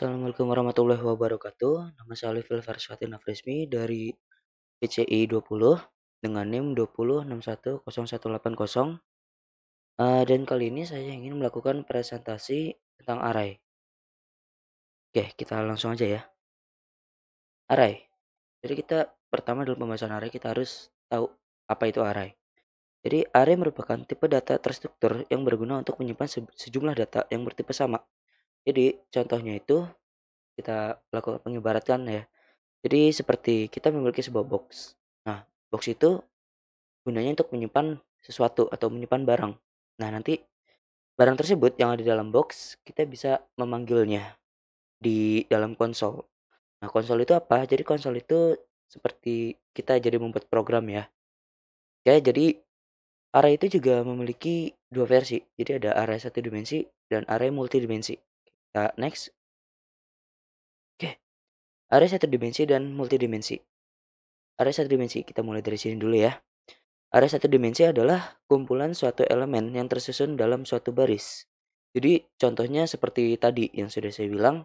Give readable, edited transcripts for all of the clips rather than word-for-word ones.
Assalamualaikum warahmatullahi wabarakatuh. Nama saya Alifil Farswati Nafrismi dari PCI 20 dengan NIM 20610180. Dan kali ini saya ingin melakukan presentasi tentang array. Oke, kita langsung aja ya. Array. Jadi kita pertama dalam pembahasan array kita harus tahu apa itu array. Jadi array merupakan tipe data terstruktur yang berguna untuk menyimpan sejumlah data yang bertipe sama. Jadi contohnya itu kita lakukan pengibaratan ya. Jadi seperti kita memiliki sebuah box. Nah, box itu gunanya untuk menyimpan sesuatu atau menyimpan barang. Nah, nanti barang tersebut yang ada di dalam box kita bisa memanggilnya di dalam konsol. Nah, konsol itu apa? Jadi konsol itu seperti kita jadi membuat program ya. Ya, jadi array itu juga memiliki dua versi. Jadi ada array satu dimensi dan array multidimensi. Nah, next. Oke, array satu dimensi dan multidimensi. Array satu dimensi kita mulai dari sini dulu ya. Array satu dimensi adalah kumpulan suatu elemen yang tersusun dalam suatu baris. Jadi contohnya seperti tadi yang sudah saya bilang.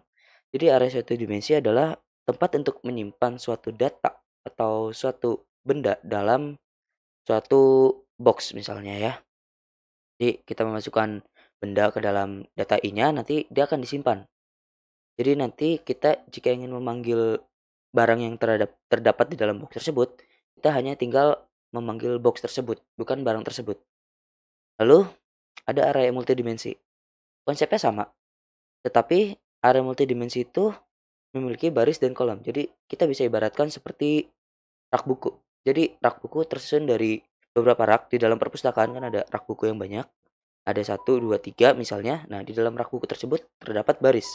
Jadi array satu dimensi adalah tempat untuk menyimpan suatu data atau suatu benda dalam suatu box misalnya ya. Jadi kita memasukkan benda ke dalam data I-nya, nanti dia akan disimpan. Jadi nanti kita jika ingin memanggil barang yang terdapat di dalam box tersebut, kita hanya tinggal memanggil box tersebut, bukan barang tersebut. Lalu ada array multidimensi. Konsepnya sama, tetapi array multidimensi itu memiliki baris dan kolom. Jadi kita bisa ibaratkan seperti rak buku. Jadi rak buku tersusun dari beberapa rak di dalam perpustakaan, kan ada rak buku yang banyak. Ada 1, 2, 3 misalnya. Nah, di dalam rak buku tersebut terdapat baris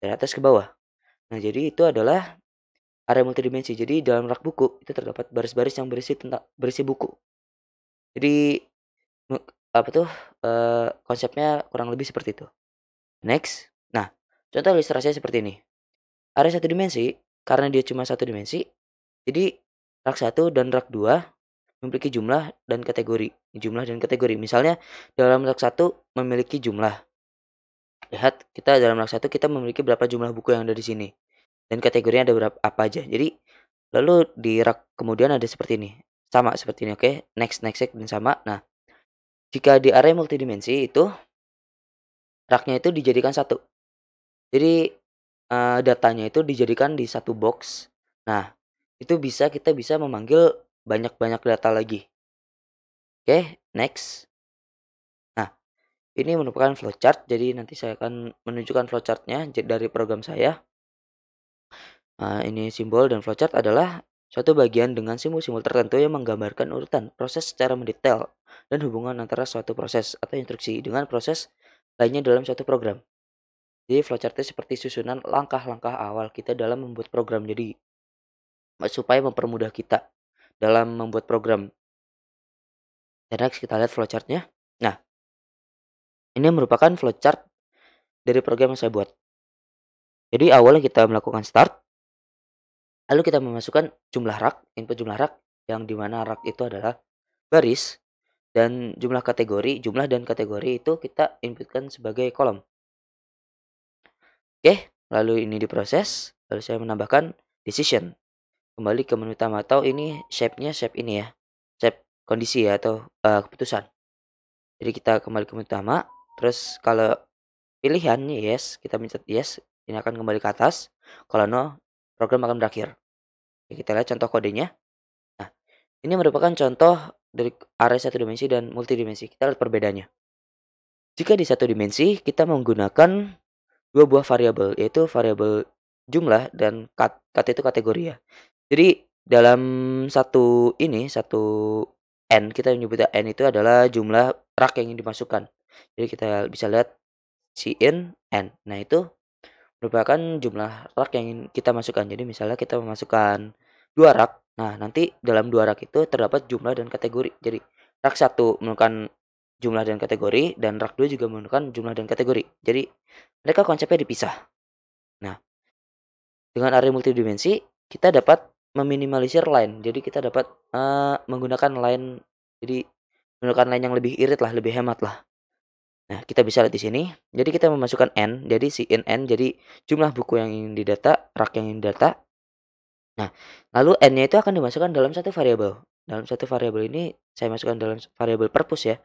dari atas ke bawah. Nah, jadi itu adalah array multidimensi. Jadi dalam rak buku itu terdapat baris-baris yang berisi buku. Jadi apa tuh konsepnya kurang lebih seperti itu. Next. Nah, contoh ilustrasinya seperti ini. Array satu dimensi karena dia cuma satu dimensi, jadi rak 1 dan rak 2 memiliki jumlah dan kategori. Jumlah dan kategori. Misalnya dalam rak 1 memiliki jumlah. Lihat kita dalam rak 1 kita memiliki berapa jumlah buku yang ada di sini. Dan kategorinya ada berapa apa aja. Jadi lalu di rak kemudian ada seperti ini. Sama seperti ini, oke. Next dan sama. Nah, jika di array multidimensi itu raknya itu dijadikan satu. Jadi datanya itu dijadikan di satu box. Nah, itu kita bisa memanggil banyak-banyak data lagi. Oke, next. Nah, ini merupakan flowchart. Jadi nanti saya akan menunjukkan flowchartnya dari program saya. Ini simbol dan flowchart adalah suatu bagian dengan simbol-simbol tertentu yang menggambarkan urutan proses secara mendetail dan hubungan antara suatu proses atau instruksi dengan proses lainnya dalam suatu program. Jadi flowchart itu seperti susunan langkah-langkah awal kita dalam membuat program. Jadi supaya mempermudah kita dalam membuat program. Dan next kita lihat flowchartnya. Nah, ini merupakan flowchart dari program yang saya buat. Jadi awalnya kita melakukan start, lalu kita memasukkan jumlah rak, input jumlah rak, yang dimana rak itu adalah baris, dan jumlah dan kategori itu kita inputkan sebagai kolom. Oke, lalu ini diproses, lalu saya menambahkan decision. Kembali ke menu utama, atau ini shape-nya shape ini ya, shape kondisi ya, atau keputusan. Jadi kita kembali ke menu utama, terus kalau pilihannya yes, kita mencet yes, ini akan kembali ke atas. Kalau no, program akan berakhir. Oke, kita lihat contoh kodenya. Nah, ini merupakan contoh dari array satu dimensi dan multidimensi. Kita lihat perbedaannya. Jika di satu dimensi, kita menggunakan dua buah variabel, yaitu variabel jumlah dan kat itu kategori ya. Jadi dalam satu n, kita menyebutnya n itu adalah jumlah rak yang ingin dimasukkan. Jadi kita bisa lihat in n. Nah, itu merupakan jumlah rak yang ingin kita masukkan. Jadi misalnya kita memasukkan 2 rak. Nah, nanti dalam 2 rak itu terdapat jumlah dan kategori. Jadi rak 1 menemukan jumlah dan kategori, dan rak 2 juga menemukan jumlah dan kategori. Jadi mereka konsepnya dipisah. Nah, dengan array multidimensi kita dapat meminimalisir line. Jadi kita dapat menggunakan line, jadi menggunakan line yang lebih irit lah, lebih hemat lah. Nah, kita bisa lihat di sini, jadi kita memasukkan n, jadi si n, jadi jumlah buku yang ingin didata, rak yang ingin didata. Nah, lalu n-nya itu akan dimasukkan dalam satu variabel. Dalam satu variabel ini saya masukkan dalam variabel purpose ya.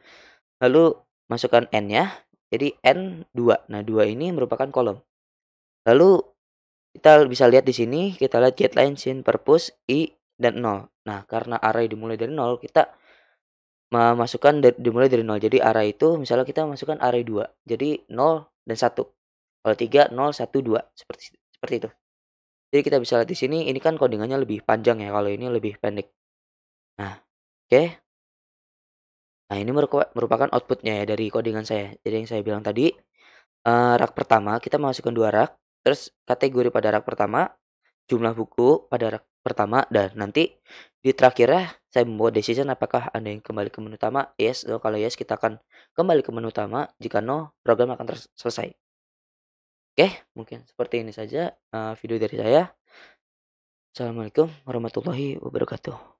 Lalu masukkan n-nya, jadi n 2. Nah, 2 ini merupakan kolom. Lalu kita bisa lihat di sini, kita lihat getLine, sin, purpose, i, dan 0. Nah, karena array dimulai dari 0, kita memasukkan dimulai dari 0. Jadi array itu misalnya kita masukkan array 2. Jadi 0 dan 1. Kalau 3, 0, 1, 2. Seperti itu. Jadi kita bisa lihat di sini, ini kan codingannya lebih panjang ya, kalau ini lebih pendek. Nah, oke. Nah, ini merupakan outputnya ya dari codingan saya. Jadi yang saya bilang tadi, rak pertama kita masukkan 2 rak, terus kategori pada rak pertama, jumlah buku pada rak pertama, dan nanti di terakhirnya saya membuat decision apakah Anda yang kembali ke menu utama, yes. Kalau yes, kita akan kembali ke menu utama, jika no, program akan selesai. Oke, mungkin seperti ini saja, video dari saya. Assalamualaikum warahmatullahi wabarakatuh.